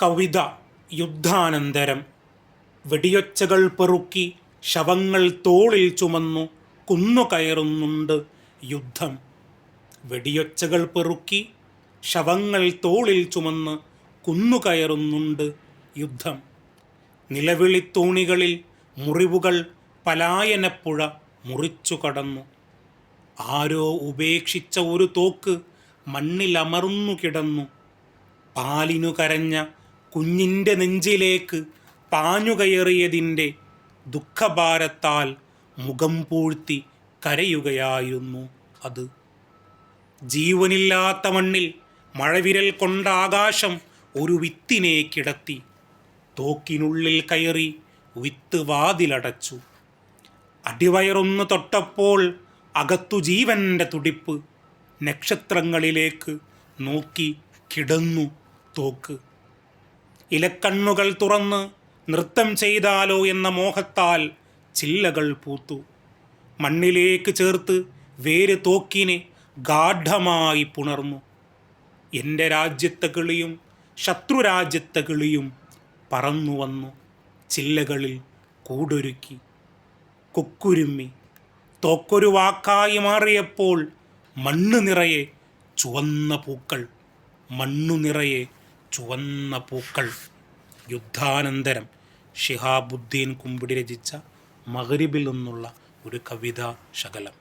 കവിത. യുദ്ധാനന്തരം. വെടിയൊച്ചകൾ പെറുക്കി ശവങ്ങൾ തോളിൽ ചുമന്നു കുന്നുകയറുന്നുണ്ട് യുദ്ധം. വെടിയൊച്ചകൾ പെറുക്കി ശവങ്ങൾ തോളിൽ ചുമന്ന് കുന്നുകയറുന്നുണ്ട് യുദ്ധം. നിലവിളിത്തോണികളിൽ മുറിവുകൾ പലായനപ്പുഴ മുറിച്ചു കടന്നു. ആരോ ഉപേക്ഷിച്ച ഒരു തോക്ക് മണ്ണിലമർന്നു കിടന്നു. പാലിനു കരഞ്ഞ കുഞ്ഞിൻ്റെ നെഞ്ചിലേക്ക് പാഞ്ഞുകയറിയതിൻ്റെ ദുഃഖഭാരത്താൽ മുഖം പൂഴ്ത്തി കരയുകയായിരുന്നു അത്. ജീവനില്ലാത്ത മണ്ണിൽ മഴവിരൽ കൊണ്ട ആകാശം ഒരു വിത്തിനെ കിടത്തി. തോക്കിനുള്ളിൽ കയറി വിത്ത് വാതിലടച്ചു. അടിവയറൊന്ന് തൊട്ടപ്പോൾ അകത്തു ജീവൻ്റെ തുടിപ്പ്. നക്ഷത്രങ്ങളിലേക്ക് നോക്കി കിടന്നു തോക്ക്. ഇലക്കണ്ണുകൾ തുറന്ന് നൃത്തം ചെയ്താലോ എന്ന മോഹത്താൽ ചില്ലകൾ പൂത്തു. മണ്ണിലേക്ക് ചേർത്ത് വേര് തോക്കിനെ ഗാഢമായി പുണർന്നു. എൻ്റെ രാജ്യത്തെ കിളിയും ശത്രുരാജ്യത്തെ കിളിയും പറന്നു വന്നു ചില്ലകളിൽ കൂടൊരുക്കി. കുക്കുരുമ്മി. തോക്കൊരു വാക്കായി മാറിയപ്പോൾ മണ്ണു നിറയെ ചുവന്ന പൂക്കൾ. മണ്ണു നിറയെ ചുവന്ന പൂക്കൾ. യുദ്ധാനന്തരം. ഷിഹാബുദ്ദീൻ കുമ്പിടി രചിച്ച മഗ്രിബിൽ നിന്നുള്ള ഒരു കവിതാ ശകലം.